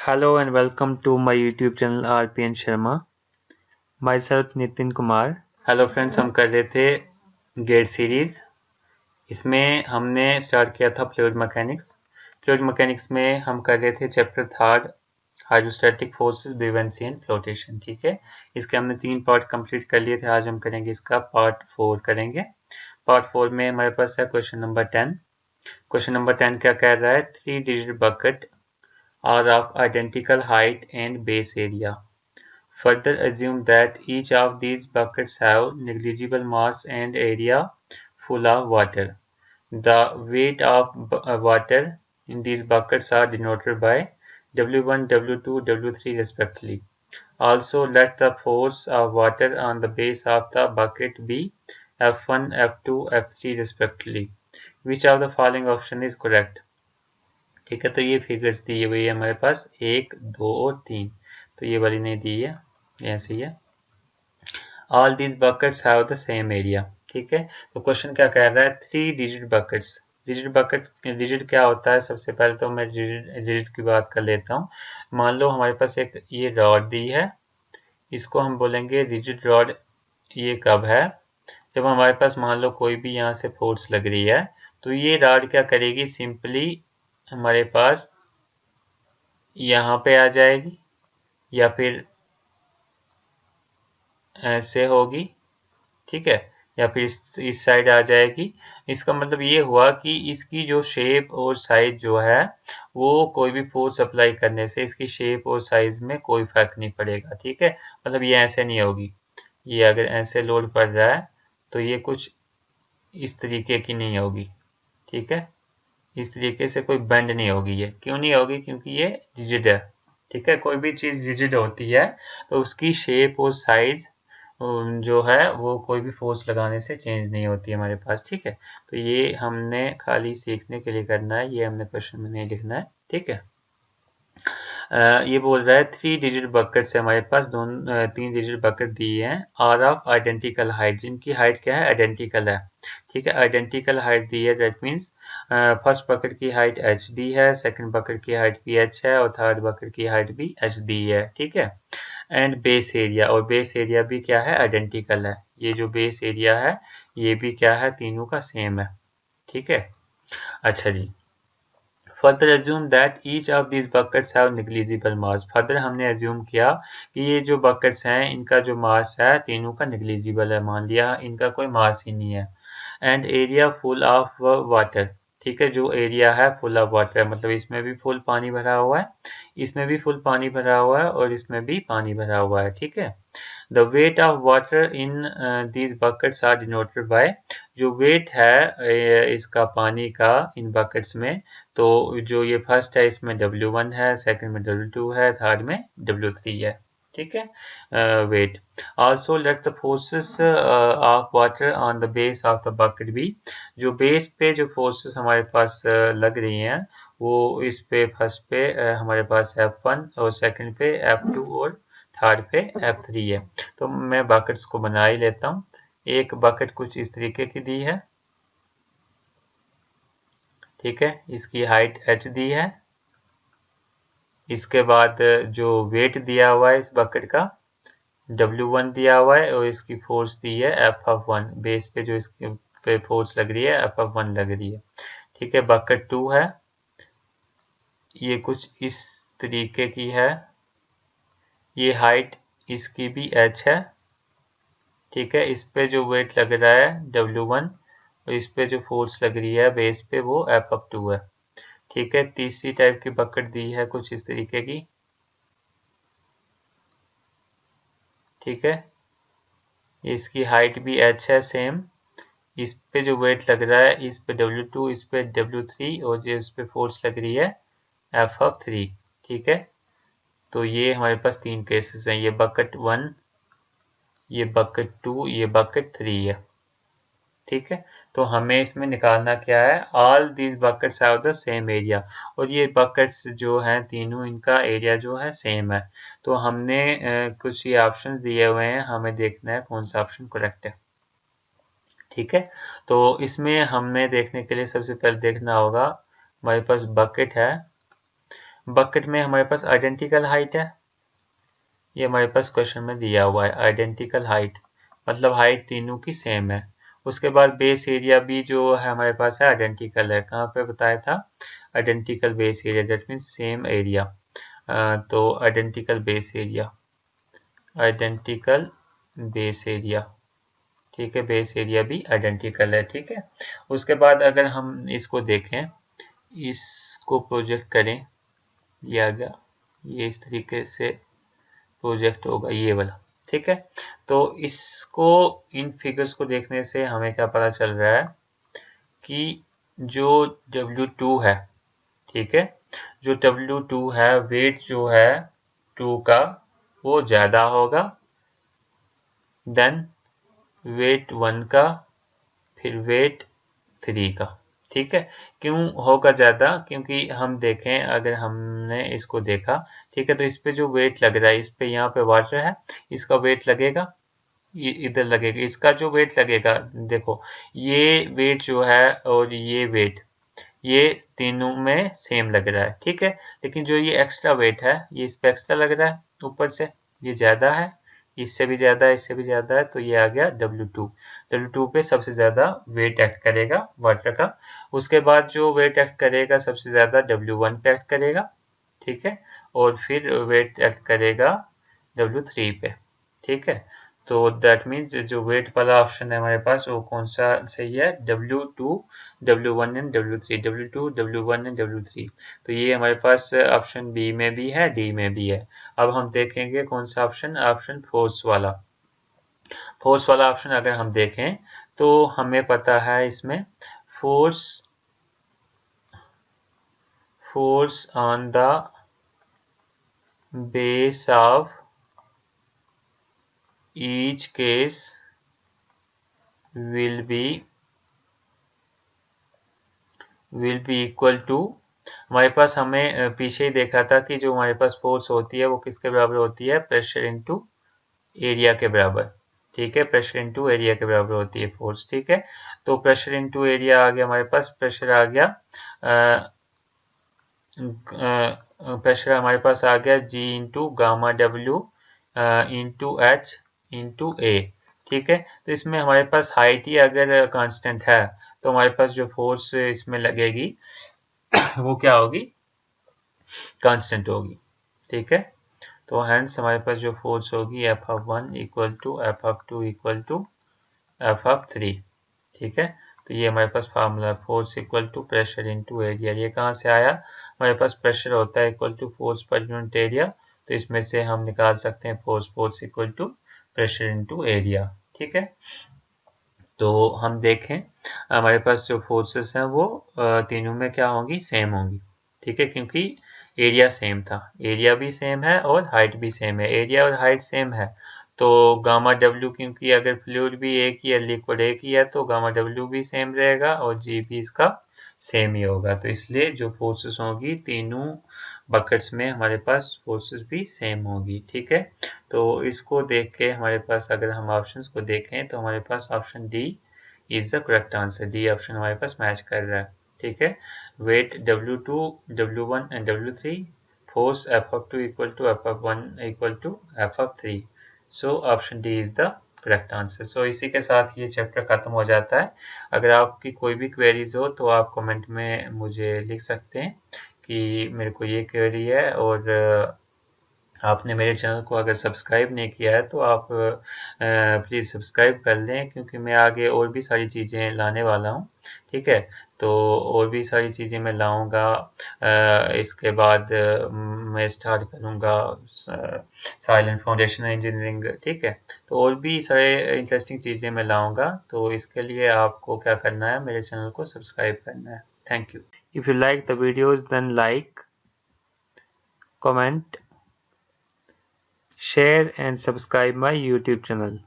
Hello and welcome to my YouTube channel RPN Sharma. Myself Nitin Kumar. Hello friends, हम कर रहे थे gate series. इसमें हमने स्टार्ट किया था फ्लूइड मैकेनिक्स। फ्लूइड मैकेनिक्स में हम कर रहे थे chapter third hydrostatic forces, buoyancy and flotation. ठीक है, इसके हमने 3 पार्ट कंप्लीट कर लिए थे। आज हम करेंगे इसका पार्ट 4 करेंगे। पार्ट 4 में हमारे पास है क्वेश्चन नंबर 10। क्वेश्चन नंबर 10 क्या कह रहा है? 3 digit bucket are of identical height and base area. Further assume that each of these buckets have negligible mass and area full of water. The weight of water in these buckets are denoted by W1, W2, W3 respectively. Also, let the force of water on the base of the bucket be F1, F2, F3 respectively. Which of the following option is correct? ठीक है, तो ये figures दी हुई है हमारे पास 1, 2 और 3। तो ये वाली नहीं दी है, ऐसे ही है। All these buckets have the same area. ठीक है, तो क्वेश्चन क्या कह रहा है? 3 डिजिट बकेट्स। डिजिट क्या होता है? सबसे पहले तो मैं डिजिट की बात कर लेता हूँ। मान लो हमारे पास एक ये रॉड दी है, इसको हम बोलेंगे रिजिड रॉड। ये कब है? जब हमारे पास मान लो कोई भी यहाँ से फोर्स लग रही है, तो ये रॉड क्या करेगी? सिंपली हमारे पास यहाँ पे आ जाएगी या फिर ऐसे होगी। ठीक है, या फिर इस साइड आ जाएगी। इसका मतलब ये हुआ कि इसकी जो शेप और साइज जो है, वो कोई भी फोर्स अप्लाई करने से इसकी शेप और साइज में कोई फर्क नहीं पड़ेगा। ठीक है, मतलब ये ऐसे नहीं होगी। ये अगर ऐसे लोड पड़ रहा है तो ये कुछ इस तरीके की नहीं होगी। ठीक है, इस तरीके से कोई बेंड नहीं होगी। ये क्यों नहीं होगी? क्योंकि ये रिजिड है। ठीक है, कोई भी चीज़ रिजिड होती है तो उसकी शेप और साइज जो है वो कोई भी फोर्स लगाने से चेंज नहीं होती है हमारे पास। ठीक है, तो ये हमने खाली सीखने के लिए करना है, ये हमने क्वेश्चन में नहीं लिखना है। ठीक है, ये बोल रहा है 3 डिजिट बकेट से हमारे पास 3 डिजिट बकेट दिए हैं, आर ऑफ आइडेंटिकल हाइट, जिनकी हाइट क्या है? आइडेंटिकल है। ठीक है, आइडेंटिकल हाइट दी है, दैट मीन्स फर्स्ट बकेट की हाइट h दी है, सेकंड बकेट की हाइट भी h है और थर्ड बकेट की हाइट भी h दी है। ठीक है, एंड बेस एरिया, और बेस एरिया भी क्या है? आइडेंटिकल है। ये जो बेस एरिया है ये भी क्या है? तीनों का सेम है। ठीक है, अच्छा जी। Further assume that each of this buckets have negligible mass. Further हमने एज्यूम किया कि ये जो बकेट्स हैं इनका जो मास है तीनों का नेग्लिजिबल है। मान लिया इनका कोई मास ही नहीं है। And area full of water. ठीक है, जो एरिया है फुल ऑफ वाटर है, मतलब इसमें भी फुल पानी भरा हुआ है, इसमें भी फुल पानी भरा हुआ है और इसमें भी पानी भरा हुआ है। ठीक है, the weight of water in these buckets are denoted by, जो वेट है इसका पानी का इन बकेट्स में, तो जो ये फर्स्ट है इसमें W1 है, सेकंड में W2 है, थर्ड में W3 है। ठीक है, weight. Also let the forces of water on the base of the bucket be, जो बेस पे जो फोर्सेस हमारे पास लग रही हैं वो इस पे फर्स्ट पे हमारे पास F1 और सेकंड पे F2 और थर्ड पे F3 है। तो मैं बकेट्स को बना ही लेता हूँ। एक बकेट कुछ इस तरीके की दी है। ठीक है, इसकी हाइट h दी है। इसके बाद जो वेट दिया हुआ है इस बकेट का W1 दिया हुआ है और इसकी फोर्स दी है F1, बेस पे जो इसके पे फोर्स लग रही है F1 लग रही है। ठीक है, बकेट 2 है, ये कुछ इस तरीके की है। ये हाइट इसकी भी h है। ठीक है, इस पे जो वेट लग रहा है W1 और इस पे जो फोर्स लग रही है बेस पे वो F2 है। ठीक है, तीसरी टाइप की बकेट दी है कुछ इस तरीके की। ठीक है, इसकी हाइट भी h है सेम। इस पे जो वेट लग रहा है इस पे W2, इस पे W3 और जो इस पे फोर्स लग रही है F3। ठीक है, तो ये हमारे पास 3 केसेस हैं, ये बकेट 1, ये बकेट 2, ये बकेट 3 है। ठीक है, तो हमें इसमें निकालना क्या है? All these buckets have the same area, और ये बकेट्स जो हैं तीनों, इनका एरिया जो है सेम है। तो हमने कुछ ये ऑप्शंस दिए हुए हैं, हमें देखना है कौन सा ऑप्शन करेक्ट है। ठीक है, तो इसमें हमें देखने के लिए सबसे पहले देखना होगा हमारे पास बकेट है, बकेट में हमारे पास आइडेंटिकल हाइट है, ये हमारे पास क्वेश्चन में दिया हुआ है आइडेंटिकल हाइट, मतलब हाइट तीनों की सेम है। उसके बाद बेस एरिया भी जो है हमारे पास है आइडेंटिकल है, कहाँ पे बताया था, identical base area, that means same area. तो identical base area, identical base area, ठीक है, बेस एरिया भी आइडेंटिकल है, ठीक है। उसके बाद अगर हम इसको देखें, इसको प्रोजेक्ट करें, ये आ गया, ये इस तरीके से प्रोजेक्ट होगा ये वाला, ठीक है। तो इसको, इन फिगर्स को देखने से हमें क्या पता चल रहा है कि जो W2 है, ठीक है, जो W2 है, वेट जो है 2 का वो ज़्यादा होगा देन वेट 1 का, फिर वेट 3 का, ठीक है। क्यों होगा ज़्यादा, क्योंकि हम देखें, अगर हमने इसको देखा, ठीक है, तो इस पे जो वेट लग रहा है, इस पे यहाँ पे वाटर है, इसका वेट लगेगा, ये इधर लगेगा, इसका जो वेट लगेगा, देखो ये वेट जो है और ये वेट, ये तीनों में सेम लग रहा है, ठीक है। लेकिन जो ये एक्स्ट्रा वेट है, ये इस पे एक्स्ट्रा लग रहा है ऊपर से, ये ज़्यादा है, इससे भी ज़्यादा है, इससे भी ज़्यादा है, तो ये आ गया W2। W2 पे सबसे ज़्यादा वेट एक्ट करेगा वाटर का। उसके बाद जो वेट एक्ट करेगा सबसे ज़्यादा W1 पे एक्ट करेगा, ठीक है, और फिर वेट एक्ट करेगा W3 पे, ठीक है। तो दैट मीन्स जो वेट वाला ऑप्शन है हमारे पास वो कौन सा सही है, W2, W1 and W3, W2, W1 and W3। तो ये हमारे पास ऑप्शन बी में भी है, डी में भी है। अब हम देखेंगे कौन सा ऑप्शन, ऑप्शन फोर्स वाला। फोर्स वाला ऑप्शन अगर हम देखें तो हमें पता है इसमें force, force on the base of each case will be equal to, हमारे पास हमें पीछे ही देखा था कि जो हमारे पास फोर्स होती है वो किसके बराबर होती है, प्रेशर इनटू एरिया के बराबर, ठीक है, प्रेशर इनटू एरिया के बराबर होती है फोर्स, ठीक है। तो प्रेशर इनटू एरिया आ गया हमारे पास, प्रेशर आ गया, प्रेशर हमारे पास आ गया G into gamma W into H into A, ठीक है। तो इसमें हमारे पास हाइट ही अगर कांस्टेंट है तो हमारे पास जो फोर्स इसमें लगेगी वो क्या होगी, कांस्टेंट होगी, ठीक है। तो हेंस हमारे पास जो फोर्स होगी F(1) equal to F(2) equal to F(3), ठीक है। तो ये हमारे पास formula, force equal to pressure into area. ये कहाँ से आया, हमारे पास प्रेशर होता है equal to force per unit area, तो इसमें से हम निकाल सकते हैं force, force equal to pressure into area, ठीक है। तो हम देखें हमारे पास जो फोर्सेस हैं वो तीनों में क्या होंगी, सेम होंगी, ठीक है, क्योंकि एरिया सेम था, एरिया भी सेम है और हाइट भी सेम है, एरिया और हाइट सेम है। तो गामा डब्ल्यू, क्योंकि अगर फ्लूइड भी एक ही है, लिक्विड एक ही है, तो गामा डब्ल्यू भी सेम रहेगा और जी भी इसका सेम ही होगा। तो इसलिए जो फोर्सेस होगी तीनों बकेट्स में हमारे पास फोर्सेस भी सेम होगी, ठीक है। तो इसको देख के हमारे पास अगर हम ऑप्शंस को देखें तो हमारे पास option D is the correct answer, D option हमारे पास मैच कर रहा है, ठीक है। Weight W2, W1 and W3, force F(2) equal to F(1) equal to F(3), so option D is the correct answer. So इसी के साथ ये चैप्टर खत्म हो जाता है। अगर आपकी कोई भी क्वेरीज हो तो आप कमेंट में मुझे लिख सकते हैं कि मेरे को ये क्वेरी है, और आपने मेरे चैनल को अगर सब्सक्राइब नहीं किया है तो आप प्लीज़ सब्सक्राइब कर लें, क्योंकि मैं आगे और भी सारी चीज़ें लाने वाला हूँ, ठीक है। तो और भी सारी चीज़ें मैं लाऊंगा, इसके बाद मैं स्टार्ट करूँगा साइलेंट फाउंडेशन इंजीनियरिंग, ठीक है। तो और भी सारे इंटरेस्टिंग चीज़ें मैं लाऊंगा, तो इसके लिए आपको क्या करना है, मेरे चैनल को सब्सक्राइब करना है। Thank you. If you like the videos then like, comment, share and subscribe my YouTube channel.